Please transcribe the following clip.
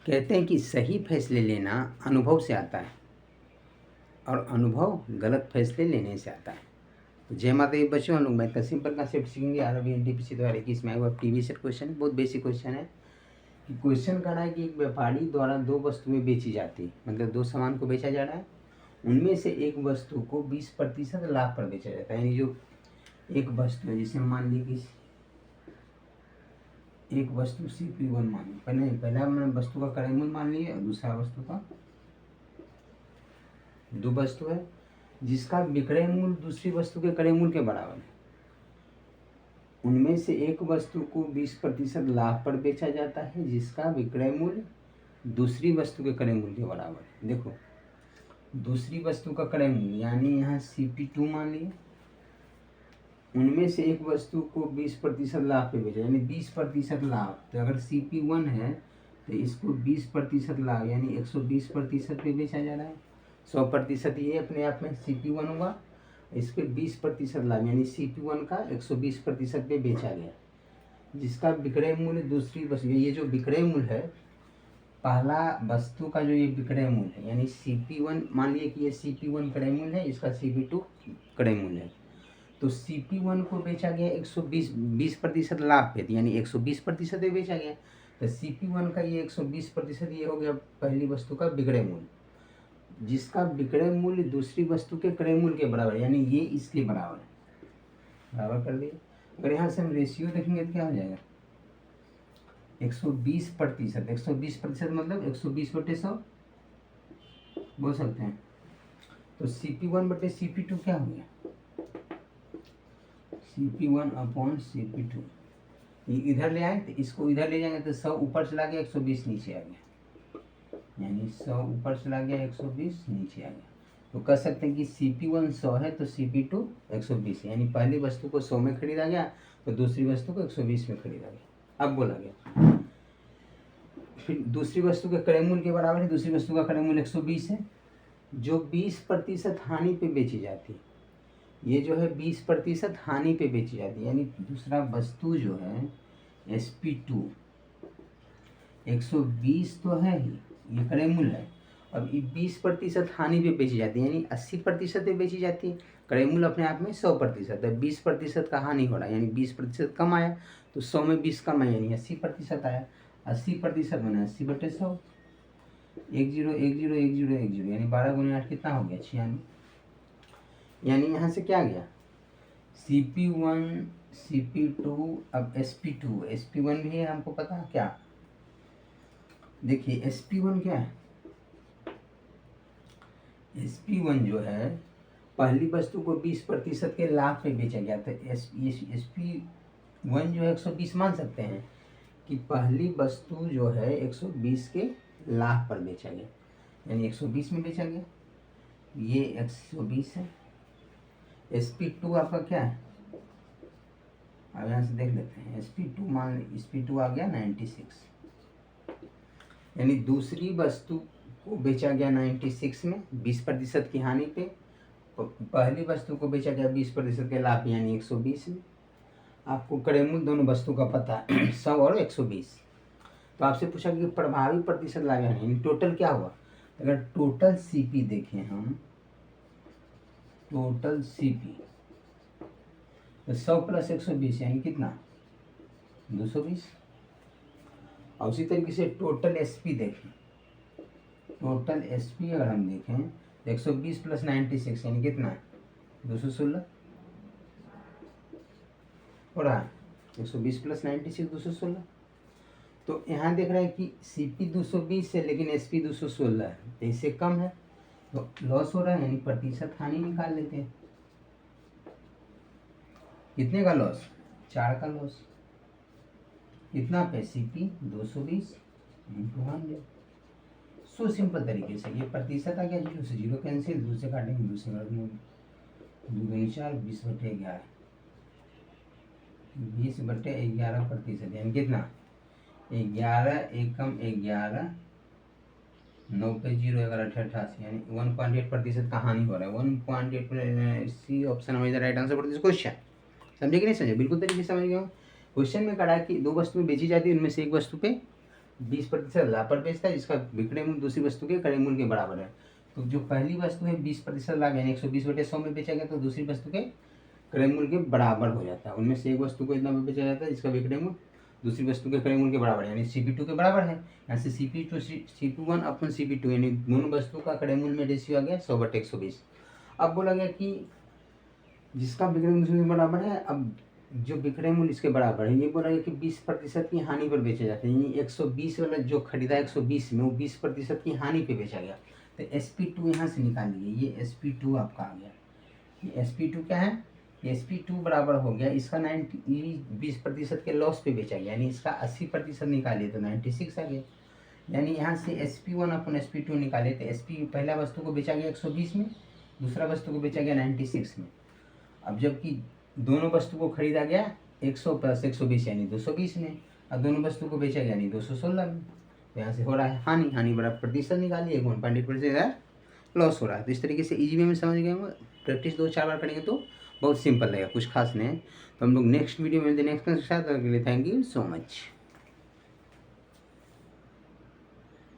कहते हैं कि सही फैसले लेना अनुभव से आता है और अनुभव गलत फैसले लेने से आता है। तो जय माता दी बच्चों, हम लोग मैथ का सिंपल कंसेप्ट सीखेंगे। अरबी एनटीपीसी 2021 में आया हुआ प्रीवियस ईयर क्वेश्चन है, बहुत बेसिक क्वेश्चन है। कि क्वेश्चन कह रहा है कि एक व्यापारी द्वारा दो वस्तुएं बेची जाती है, मतलब दो सामान को बेचा जा रहा है, उनमें से एक वस्तु को 20% लाभ पर बेचा जाता है। यानी जो एक वस्तु है, जिसे मान ली कि एक वस्तु CP1 मान ली, पहला हमने वस्तु का क्रय मूल्य मान लिया और दूसरा वस्तु का, दो वस्तु है जिसका विक्रय मूल्य दूसरी वस्तु के क्रय मूल्य के बराबर है। उनमें से एक वस्तु को 20% लाभ पर बेचा जाता है जिसका विक्रय मूल्य दूसरी वस्तु के क्रय मूल्य के बराबर है। देखो, दूसरी वस्तु का क्रय मूल्य यानी यहाँ CP2 मान लिए, उनमें से एक वस्तु को 20% लाभ पे बेचा, यानी 20% लाभ। तो अगर CP1 है तो इसको 20% लाभ यानी 120% पे बेचा जा रहा है। 100% ये अपने आप में CP1 होगा, इस पे 20% लाभ यानी CP1 का 120% पे बेचा गया, जिसका विक्रय मूल्य दूसरी वस्तु, ये जो विक्रय मूल्य है, पहला वस्तु का जो ये विक्रय मूल्य है यानी CP1, मान लिया कि ये CP1 क्रय मूल्य है, इसका CP2 क्रय मूल्य है। तो CP1 को बेचा गया 20% लाभ पे, यानी 120% पे बेचा गया। तो CP1 का ये 120% ये हो गया पहली वस्तु का विक्रय मूल्य, जिसका विक्रय मूल्य दूसरी वस्तु के क्रय मूल्य के बराबर, यानी ये इसके बराबर है। बराबर कर दिए। अगर यहाँ से हम रेशियो देखेंगे तो क्या हो जाएगा, 120%। 120% मतलब 120/100 बोल सकते हैं। तो CP1/CP2 क्या हो गया, CP1/CP2। इधर ले आए तो इसको इधर ले जाएंगे तो 100 ऊपर चला गया, 120 नीचे आ गया, यानी 100 ऊपर चला गया, 120 नीचे आ गया। तो कह सकते हैं कि CP1 100 है तो CP2 120 है, यानी पहली वस्तु को 100 में खरीदा गया तो दूसरी वस्तु को 120 में खरीदा गया। अब बोला गया फिर दूसरी वस्तु के क्रय मूल्य के बराबर है, दूसरी वस्तु का क्रय मूल्य 120 है, जो 20% हानि पे बेची जाती है। ये जो है 20% हानि पे बेची जाती है, यानी दूसरा वस्तु जो है SP2 120 तो है ही, ये क्रय मूल्य है, अब ये 20% हानि पे बेची जाती है, यानी 80% पे बेची जाती है। क्रय मूल्य अपने आप में 100% है, 20% का हानि हो रहा है, यानी 20% कम आया, तो 100 में 20 कम आया, यानी 80% आया। 80% बना 80/100, 10 10 10 10, यानी 12 × 8 कितना हो गया, 96। यानी यहाँ से क्या गया, CP1 CP2, अब SP2 SP1 भी है, हमको पता है क्या। देखिए SP1 क्या है, SP1 जो है पहली वस्तु को 20% के लाभ पे बेचा गया था। SP1 जो है 120 मान सकते हैं कि पहली वस्तु जो है 120 के लाभ पर बेचा गया, यानी 120 में बेचा गया, ये 120 है। SP2 आपका क्या है, अब यहाँ से देख लेते हैं। SP2 आ गया 96, यानी दूसरी वस्तु को बेचा गया 96 में 20% की हानि पे, पहली वस्तु को बेचा गया 20% के लाभ यानी 120 में। आपको क्रय मूल्य दोनों वस्तु का पता है 100 और 120। तो आपसे पूछा कि प्रभावी प्रतिशत लाभ यानी टोटल क्या हुआ। अगर टोटल CP देखें हम, टोटल CP तो 100 + 120 यानी कितना, 220। और उसी तरीके से टोटल SP देखें, टोटल SP अगर हम देखें तो 120 + 96 यानी कितना, 216 हो रहा है। 120 + 96 216। तो यहाँ देख रहा है कि CP 220 है लेकिन SP 216 है, तो इससे कम है, तो लॉस हो रहा है, यानी प्रतिशत हानि निकाल लेते हैं। कितने का लॉस, 4 का लॉस। कितना पे, CP 220 × 100। सो सिंपल तरीके से ये प्रतिशत आ गया, 0 से 0 कैंसिल, 2 से काटेंगे, 2 से 4 20/11, 20/11%, यानी कितना, 11 1 कम 11, 9 पे 0 11 88, यानी 1.8% का हानि हो रहा है। 1.8, सी ऑप्शन हमारा right answer for this question. समझे कि नहीं समझे, बिल्कुल तरीके से समझ गए। क्वेश्चन में कहा कि दो वस्तुएं बेची जाती है, उनमें से एक वस्तु पे 20% लाभ पर बेचता है जिसका विक्रय मूल्य दूसरी वस्तु के क्रय मूल्य के बराबर है। तो जो पहली वस्तु है 20% लाभ यानी 120/100 में बेचा गया, तो दूसरी वस्तु के क्रय मूल्य के बराबर हो जाता है। उनमें से एक वस्तु को इतना में बेचा जाता है जिसका विक्रय मूल्य दूसरी वस्तु के क्रय मूल्य के बराबर है, यानी CP2 के बराबर है। यहाँ से CP1 अपन CP2 यानी दोनों वस्तु का क्रय मूल्य में रेशियो आ गया 100/120। अब बोला गया कि जिसका विक्रय मूल्य दूसरे के बराबर है, अब जो विक्रय मूल्य इसके बराबर है, ये बोला गया कि 20% की हानि पर बेचा जाता है, यानी 120 वाला जो खरीदा 120 में, वो 20% की हानि पे बेचा गया। तो SP2 यहाँ से निकाल लीजिए, ये SP2 आपका आ गया। ये SP2 क्या है, SP2 बराबर हो गया इसका 20% के लॉस पे बेचा गया, यानी इसका 80% निकालिए तो 96 आ गया। यानी यहाँ से SP1 अपन SP2 निकाले तो SP पहला वस्तु को बेचा गया 120 में, दूसरा वस्तु को बेचा गया 96 में। अब जबकि दोनों वस्तु को खरीदा गया 100 + 120 यानी 220 में, और दोनों वस्तु को बेचा गया यानी 216 में। तो यहाँ से हो रहा है हानि बराबर प्रतिशत निकालिए, 1.8% लॉस हो रहा है। तो इस तरीके से इजी वे में समझ गए। प्रैक्टिस 2-4 बार करेंगे तो बहुत सिंपल लगेगा, कुछ खास नहीं है। तो हम लोग नेक्स्ट वीडियो में नेक्स्ट के साथ, थैंक यू सो मच।